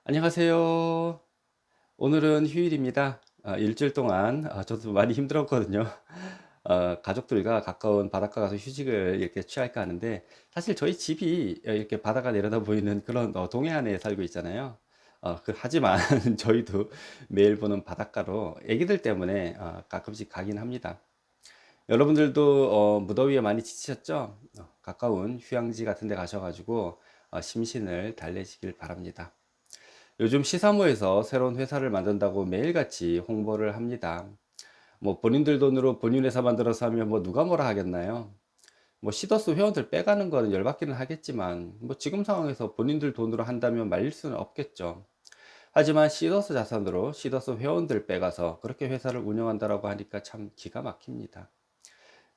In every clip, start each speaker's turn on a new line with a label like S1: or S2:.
S1: 안녕하세요. 오늘은 휴일입니다. 일주일 동안 저도 많이 힘들었거든요. 가족들과 가까운 바닷가 가서 휴식을 이렇게 취할까 하는데 사실 저희 집이 이렇게 바다가 내려다 보이는 그런 동해안에 살고 있잖아요. 하지만 저희도 매일 보는 바닷가로 애기들 때문에 가끔씩 가긴 합니다. 여러분들도 무더위에 많이 지치셨죠? 가까운 휴양지 같은 데 가셔가지고 심신을 달래시길 바랍니다. 요즘 시사모에서 새로운 회사를 만든다고 매일같이 홍보를 합니다. 뭐 본인들 돈으로 본인 회사 만들어서 하면 뭐 누가 뭐라 하겠나요? 뭐 시더스 회원들 빼가는 거는 열받기는 하겠지만 뭐 지금 상황에서 본인들 돈으로 한다면 말릴 수는 없겠죠. 하지만 시더스 자산으로 시더스 회원들 빼가서 그렇게 회사를 운영한다라고 하니까 참 기가 막힙니다.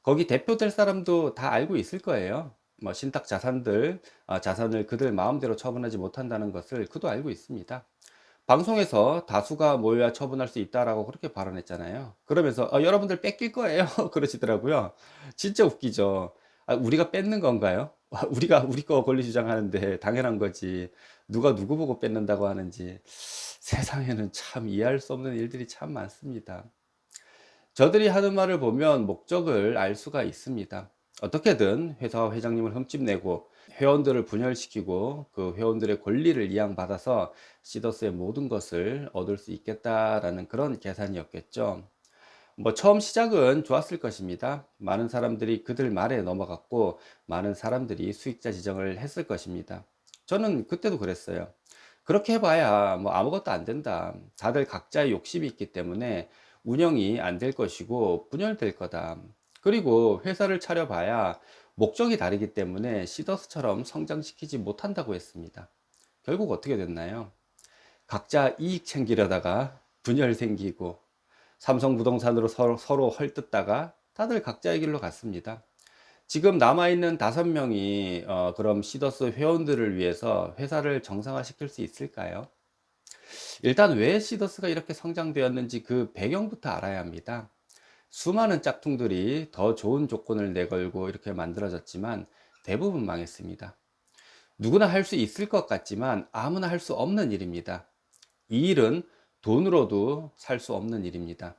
S1: 거기 대표 될 사람도 다 알고 있을 거예요. 뭐 신탁 자산들, 자산을 그들 마음대로 처분하지 못한다는 것을 그도 알고 있습니다. 방송에서 다수가 모여야 처분할 수 있다라고 그렇게 발언했잖아요. 그러면서 여러분들 뺏길 거예요. 그러시더라고요. 진짜 웃기죠. 우리가 뺏는 건가요? 우리가 우리 거 권리 주장하는데 당연한 거지. 누가 누구 보고 뺏는다고 하는지. 세상에는 참 이해할 수 없는 일들이 참 많습니다. 저들이 하는 말을 보면 목적을 알 수가 있습니다. 어떻게든 회사와 회장님을 흠집내고 회원들을 분열시키고 그 회원들의 권리를 이양받아서 시더스의 모든 것을 얻을 수 있겠다라는 그런 계산이었겠죠. 뭐 처음 시작은 좋았을 것입니다. 많은 사람들이 그들 말에 넘어갔고 많은 사람들이 수익자 지정을 했을 것입니다. 저는 그때도 그랬어요. 그렇게 해봐야 뭐 아무것도 안 된다. 다들 각자의 욕심이 있기 때문에 운영이 안 될 것이고 분열될 거다. 그리고 회사를 차려봐야 목적이 다르기 때문에 시더스처럼 성장시키지 못한다고 했습니다. 결국 어떻게 됐나요? 각자 이익 챙기려다가 분열 생기고 삼성부동산으로 서로 헐뜯다가 다들 각자의 길로 갔습니다. 지금 남아있는 5명이 그럼 시더스 회원들을 위해서 회사를 정상화시킬 수 있을까요? 일단 왜 시더스가 이렇게 성장되었는지 그 배경부터 알아야 합니다. 수많은 짝퉁들이 더 좋은 조건을 내걸고 이렇게 만들어졌지만 대부분 망했습니다. 누구나 할 수 있을 것 같지만 아무나 할 수 없는 일입니다. 이 일은 돈으로도 살 수 없는 일입니다.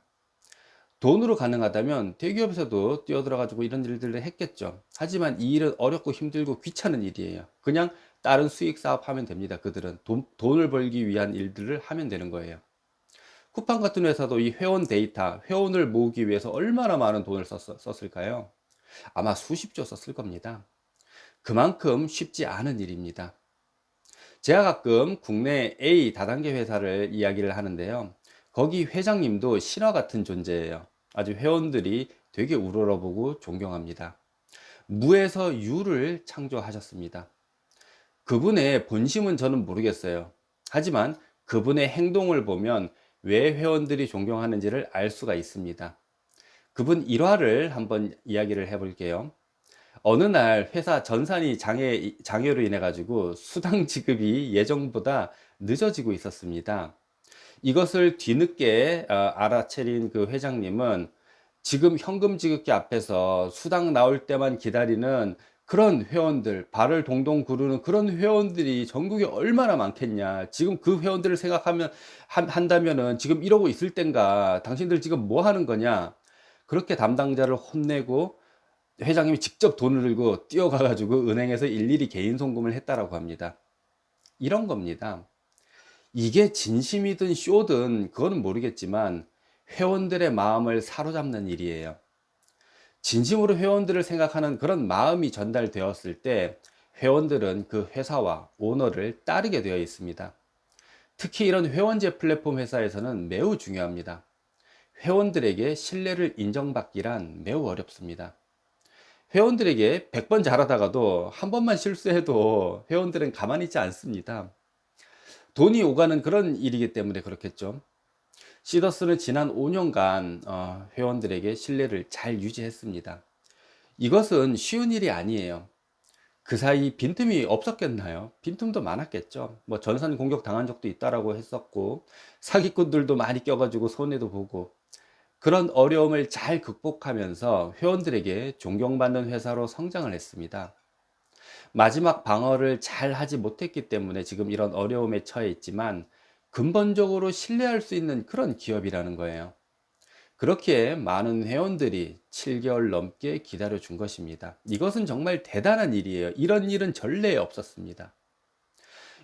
S1: 돈으로 가능하다면 대기업에서도 뛰어들어가지고 이런 일들을 했겠죠. 하지만 이 일은 어렵고 힘들고 귀찮은 일이에요. 그냥 다른 수익 사업 하면 됩니다. 그들은 돈을 벌기 위한 일들을 하면 되는 거예요. 쿠팡 같은 회사도 이 회원 데이터, 회원을 모으기 위해서 얼마나 많은 돈을 썼을까요? 아마 수십조 썼을 겁니다. 그만큼 쉽지 않은 일입니다. 제가 가끔 국내 A 다단계 회사를 이야기를 하는데요. 거기 회장님도 신화 같은 존재예요. 아주 회원들이 되게 우러러보고 존경합니다. 무에서 유를 창조하셨습니다. 그분의 본심은 저는 모르겠어요. 하지만 그분의 행동을 보면 왜 회원들이 존경하는지를 알 수가 있습니다. 그분 일화를 한번 이야기를 해볼게요. 어느 날 회사 전산이 장애로 인해 가지고 수당 지급이 예정보다 늦어지고 있었습니다. 이것을 뒤늦게 알아채린 그 회장님은 지금 현금 지급기 앞에서 수당 나올 때만 기다리는 그런 회원들, 발을 동동 구르는 그런 회원들이 전국에 얼마나 많겠냐. 지금 그 회원들을 생각하면, 한다면은 지금 이러고 있을 땐가. 당신들 지금 뭐 하는 거냐. 그렇게 담당자를 혼내고 회장님이 직접 돈을 들고 뛰어가가지고 은행에서 일일이 개인 송금을 했다라고 합니다. 이런 겁니다. 이게 진심이든 쇼든 그거는 모르겠지만 회원들의 마음을 사로잡는 일이에요. 진심으로 회원들을 생각하는 그런 마음이 전달되었을 때 회원들은 그 회사와 오너를 따르게 되어 있습니다. 특히 이런 회원제 플랫폼 회사에서는 매우 중요합니다. 회원들에게 신뢰를 인정받기란 매우 어렵습니다. 회원들에게 100번 잘하다가도 한 번만 실수해도 회원들은 가만히 있지 않습니다. 돈이 오가는 그런 일이기 때문에 그렇겠죠. 시더스는 지난 5년간 회원들에게 신뢰를 잘 유지했습니다. 이것은 쉬운 일이 아니에요. 그 사이 빈틈이 없었겠나요? 빈틈도 많았겠죠. 뭐 전산 공격 당한 적도 있다라고 했었고 사기꾼들도 많이 껴가지고 손해도 보고 그런 어려움을 잘 극복하면서 회원들에게 존경받는 회사로 성장을 했습니다. 마지막 방어를 잘 하지 못했기 때문에 지금 이런 어려움에 처해 있지만 근본적으로 신뢰할 수 있는 그런 기업이라는 거예요. 그렇기에 많은 회원들이 7개월 넘게 기다려 준 것입니다. 이것은 정말 대단한 일이에요. 이런 일은 전례에 없었습니다.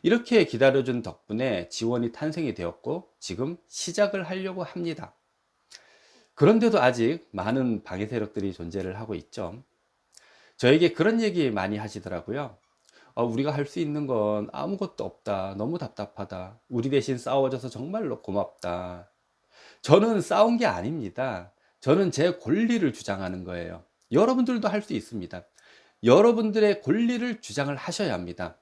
S1: 이렇게 기다려 준 덕분에 지원이 탄생이 되었고 지금 시작을 하려고 합니다. 그런데도 아직 많은 방해 세력들이 존재를 하고 있죠. 저에게 그런 얘기 많이 하시더라고요. 우리가 할 수 있는 건 아무것도 없다. 너무 답답하다. 우리 대신 싸워줘서 정말로 고맙다. 저는 싸운 게 아닙니다. 저는 제 권리를 주장하는 거예요. 여러분들도 할 수 있습니다. 여러분들의 권리를 주장을 하셔야 합니다.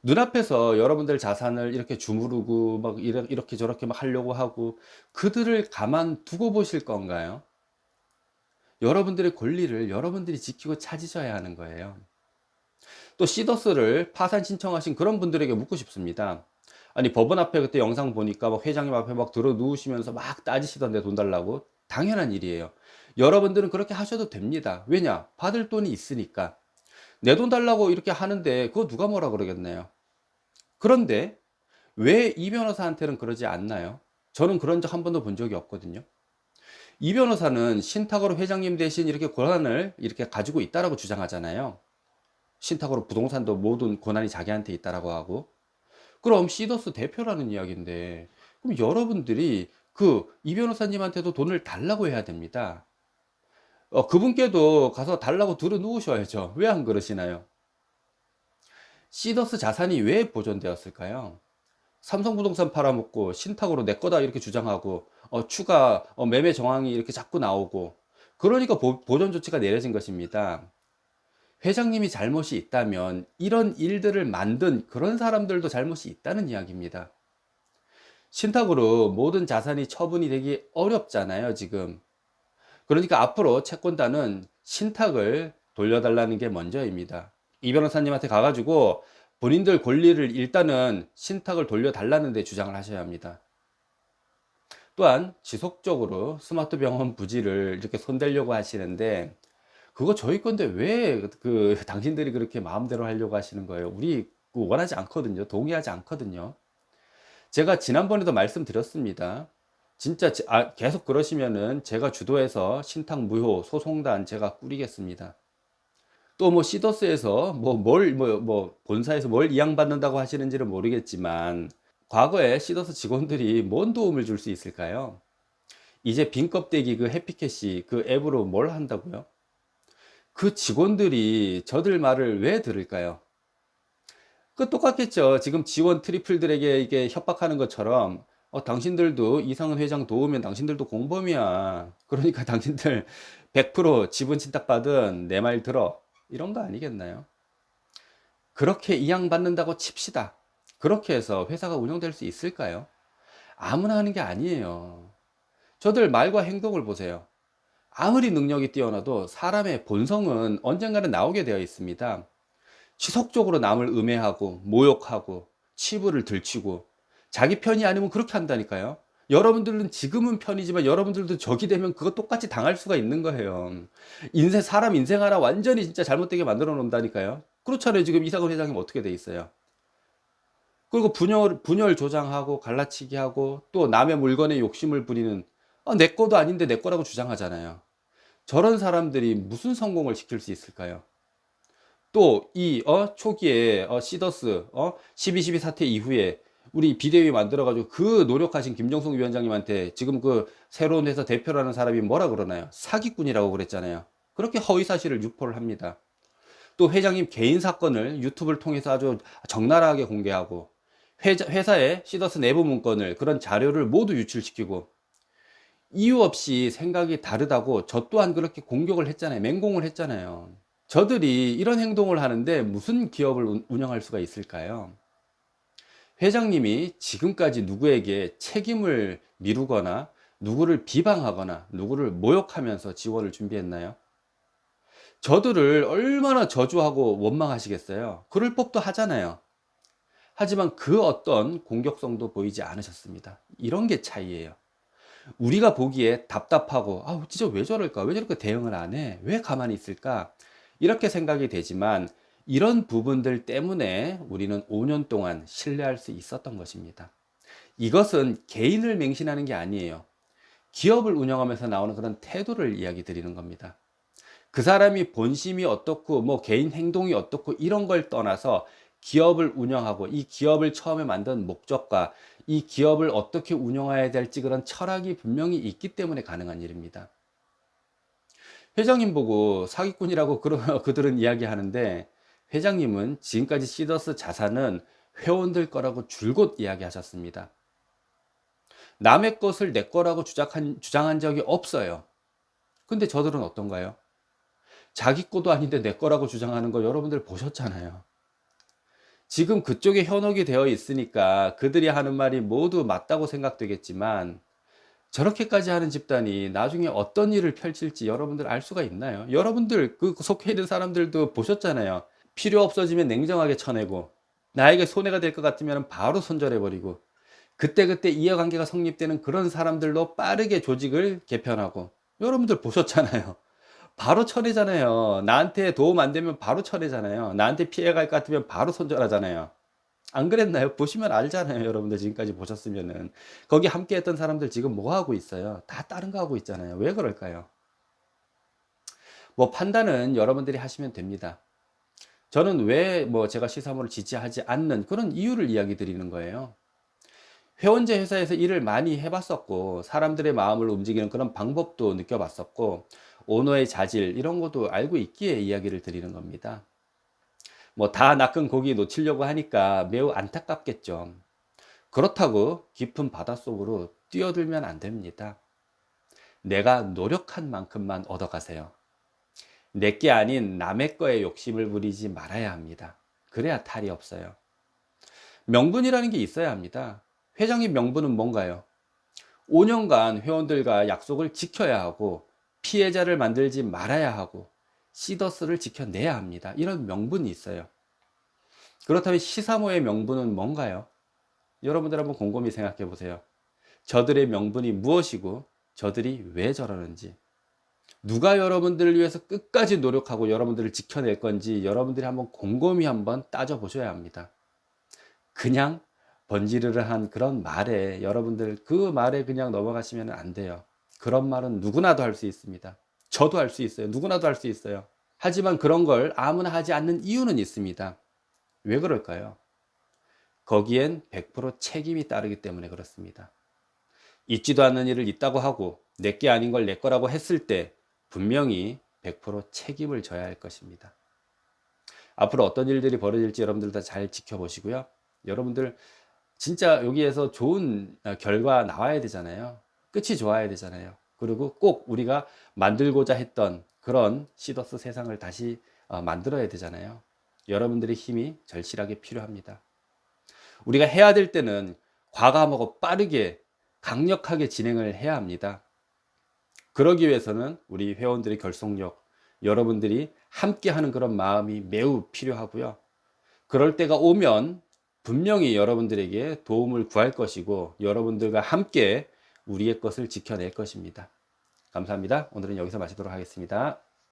S1: 눈앞에서 여러분들 자산을 이렇게 주무르고 막 이렇게 저렇게 막 하려고 하고 그들을 가만 두고 보실 건가요? 여러분들의 권리를 여러분들이 지키고 찾으셔야 하는 거예요. 또 시더스를 파산 신청하신 그런 분들에게 묻고 싶습니다. 아니 법원 앞에 그때 영상 보니까 막 회장님 앞에 막 들어 누우시면서 막 따지시던데 돈 달라고. 당연한 일이에요. 여러분들은 그렇게 하셔도 됩니다. 왜냐? 받을 돈이 있으니까. 내 돈 달라고 이렇게 하는데 그거 누가 뭐라 그러겠나요? 그런데 왜 이 변호사한테는 그러지 않나요? 저는 그런 적 한 번도 본 적이 없거든요. 이 변호사는 신탁으로 회장님 대신 이렇게 권한을 이렇게 가지고 있다라고 주장하잖아요. 신탁으로 부동산도 모든 권한이 자기한테 있다라고 하고. 그럼 시더스 대표라는 이야기인데, 그럼 여러분들이 그 이 변호사님한테도 돈을 달라고 해야 됩니다. 그분께도 가서 달라고 들어 누우셔야죠. 왜 안 그러시나요? 시더스 자산이 왜 보존되었을까요? 삼성부동산 팔아먹고 신탁으로 내 거다 이렇게 주장하고 추가 매매 정황이 이렇게 자꾸 나오고 그러니까 보존 조치가 내려진 것입니다. 회장님이 잘못이 있다면 이런 일들을 만든 그런 사람들도 잘못이 있다는 이야기입니다. 신탁으로 모든 자산이 처분이 되기 어렵잖아요, 지금. 그러니까 앞으로 채권단은 신탁을 돌려달라는 게 먼저입니다. 이 변호사님한테 가가지고 본인들 권리를 일단은 신탁을 돌려달라는 데 주장을 하셔야 합니다. 또한 지속적으로 스마트 병원 부지를 이렇게 손대려고 하시는데 그거 저희 건데 왜 당신들이 그렇게 마음대로 하려고 하시는 거예요? 우리 원하지 않거든요. 동의하지 않거든요. 제가 지난번에도 말씀드렸습니다. 진짜 계속 그러시면은 제가 주도해서 신탁 무효 소송단 제가 꾸리겠습니다. 또 뭐 시더스에서 본사에서 뭘 이양받는다고 하시는지는 모르겠지만 과거에 시더스 직원들이 뭔 도움을 줄 수 있을까요? 이제 빈 껍데기 그 해피캐시 그 앱으로 뭘 한다고요? 그 직원들이 저들 말을 왜 들을까요? 그 똑같겠죠. 지금 지원 트리플들에게 이게 협박하는 것처럼 당신들도 이상은 회장 도우면 당신들도 공범이야. 그러니까 당신들 100% 지분 친탁받은 내 말 들어. 이런 거 아니겠나요? 그렇게 이양받는다고 칩시다. 그렇게 해서 회사가 운영될 수 있을까요? 아무나 하는 게 아니에요. 저들 말과 행동을 보세요. 아무리 능력이 뛰어나도 사람의 본성은 언젠가는 나오게 되어 있습니다. 지속적으로 남을 음해하고 모욕하고 치부를 들치고 자기 편이 아니면 그렇게 한다니까요. 여러분들은 지금은 편이지만 여러분들도 적이 되면 그거 똑같이 당할 수가 있는 거예요. 사람 인생 하나 완전히 진짜 잘못되게 만들어 놓는다니까요. 그렇잖아요. 지금 이사근 회장님 어떻게 돼 있어요. 그리고 분열 조장하고 갈라치기 하고 또 남의 물건에 욕심을 부리는 내 거도 아닌데 내 거라고 주장하잖아요. 저런 사람들이 무슨 성공을 시킬 수 있을까요? 또 이 초기에 시더스 12.12 사태 이후에 우리 비대위 만들어 가지고 그 노력하신 김정숙 위원장님한테 지금 그 새로운 회사 대표라는 사람이 뭐라 그러나요? 사기꾼이라고 그랬잖아요. 그렇게 허위 사실을 유포를 합니다. 또 회장님 개인 사건을 유튜브를 통해서 아주 적나라하게 공개하고 회사의 시더스 내부 문건을 그런 자료를 모두 유출시키고 이유 없이 생각이 다르다고 저 또한 그렇게 공격을 했잖아요. 맹공을 했잖아요. 저들이 이런 행동을 하는데 무슨 기업을 운영할 수가 있을까요? 회장님이 지금까지 누구에게 책임을 미루거나 누구를 비방하거나 누구를 모욕하면서 지원을 준비했나요? 저들을 얼마나 저주하고 원망하시겠어요? 그럴 법도 하잖아요. 하지만 그 어떤 공격성도 보이지 않으셨습니다. 이런 게 차이예요. 우리가 보기에 답답하고 진짜 왜 저럴까? 왜 저렇게 대응을 안 해? 왜 가만히 있을까? 이렇게 생각이 되지만 이런 부분들 때문에 우리는 5년 동안 신뢰할 수 있었던 것입니다. 이것은 개인을 맹신하는 게 아니에요. 기업을 운영하면서 나오는 그런 태도를 이야기 드리는 겁니다. 그 사람이 본심이 어떻고 뭐 개인 행동이 어떻고 이런 걸 떠나서 기업을 운영하고 이 기업을 처음에 만든 목적과 이 기업을 어떻게 운영해야 될지 그런 철학이 분명히 있기 때문에 가능한 일입니다. 회장님 보고 사기꾼이라고 그들은 이야기하는데, 회장님은 지금까지 시더스 자산은 회원들 거라고 줄곧 이야기하셨습니다. 남의 것을 내 거라고 주장한 적이 없어요. 근데 저들은 어떤가요? 자기 것도 아닌데 내 거라고 주장하는 거 여러분들 보셨잖아요. 지금 그쪽에 현혹이 되어 있으니까 그들이 하는 말이 모두 맞다고 생각되겠지만, 저렇게까지 하는 집단이 나중에 어떤 일을 펼칠지 여러분들 알 수가 있나요? 여러분들 그 속해 있는 사람들도 보셨잖아요. 필요 없어지면 냉정하게 쳐내고, 나에게 손해가 될 것 같으면 바로 손절해버리고, 그때그때 이해관계가 성립되는 그런 사람들로 빠르게 조직을 개편하고, 여러분들 보셨잖아요. 바로 처리잖아요. 나한테 도움 안 되면 바로 처리잖아요. 나한테 피해 갈 것 같으면 바로 손절하잖아요. 안 그랬나요? 보시면 알잖아요. 여러분들 지금까지 보셨으면은. 거기 함께 했던 사람들 지금 뭐 하고 있어요? 다 다른 거 하고 있잖아요. 왜 그럴까요? 뭐 판단은 여러분들이 하시면 됩니다. 저는 왜 뭐 제가 시사모를 지지하지 않는 그런 이유를 이야기 드리는 거예요. 회원제 회사에서 일을 많이 해봤었고, 사람들의 마음을 움직이는 그런 방법도 느껴봤었고, 오너의 자질 이런 것도 알고 있기에 이야기를 드리는 겁니다. 뭐 다 낚은 고기 놓치려고 하니까 매우 안타깝겠죠. 그렇다고 깊은 바닷속으로 뛰어들면 안 됩니다. 내가 노력한 만큼만 얻어가세요. 내게 아닌 남의 거에 욕심을 부리지 말아야 합니다. 그래야 탈이 없어요. 명분이라는 게 있어야 합니다. 회장님 명분은 뭔가요? 5년간 회원들과 약속을 지켜야 하고, 피해자를 만들지 말아야 하고, 시더스를 지켜내야 합니다. 이런 명분이 있어요. 그렇다면 시사모의 명분은 뭔가요? 여러분들 한번 곰곰이 생각해 보세요. 저들의 명분이 무엇이고 저들이 왜 저러는지, 누가 여러분들을 위해서 끝까지 노력하고 여러분들을 지켜낼 건지 여러분들이 한번 곰곰이 한번 따져 보셔야 합니다. 그냥 번지르르한 그런 말에 여러분들 그 말에 그냥 넘어가시면 안 돼요. 그런 말은 누구나도 할 수 있습니다. 저도 할 수 있어요. 누구나도 할 수 있어요. 하지만 그런 걸 아무나 하지 않는 이유는 있습니다. 왜 그럴까요? 거기엔 100% 책임이 따르기 때문에 그렇습니다. 있지도 않는 일을 있다고 하고 내게 아닌 걸 내 거라고 했을 때 분명히 100% 책임을 져야 할 것입니다. 앞으로 어떤 일들이 벌어질지 여러분들 다 잘 지켜보시고요. 여러분들 진짜 여기에서 좋은 결과 나와야 되잖아요. 끝이 좋아야 되잖아요. 그리고 꼭 우리가 만들고자 했던 그런 시더스 세상을 다시 만들어야 되잖아요. 여러분들의 힘이 절실하게 필요합니다. 우리가 해야 될 때는 과감하고 빠르게 강력하게 진행을 해야 합니다. 그러기 위해서는 우리 회원들의 결속력, 여러분들이 함께하는 그런 마음이 매우 필요하고요. 그럴 때가 오면 분명히 여러분들에게 도움을 구할 것이고, 여러분들과 함께 우리의 것을 지켜낼 것입니다. 감사합니다. 오늘은 여기서 마치도록 하겠습니다.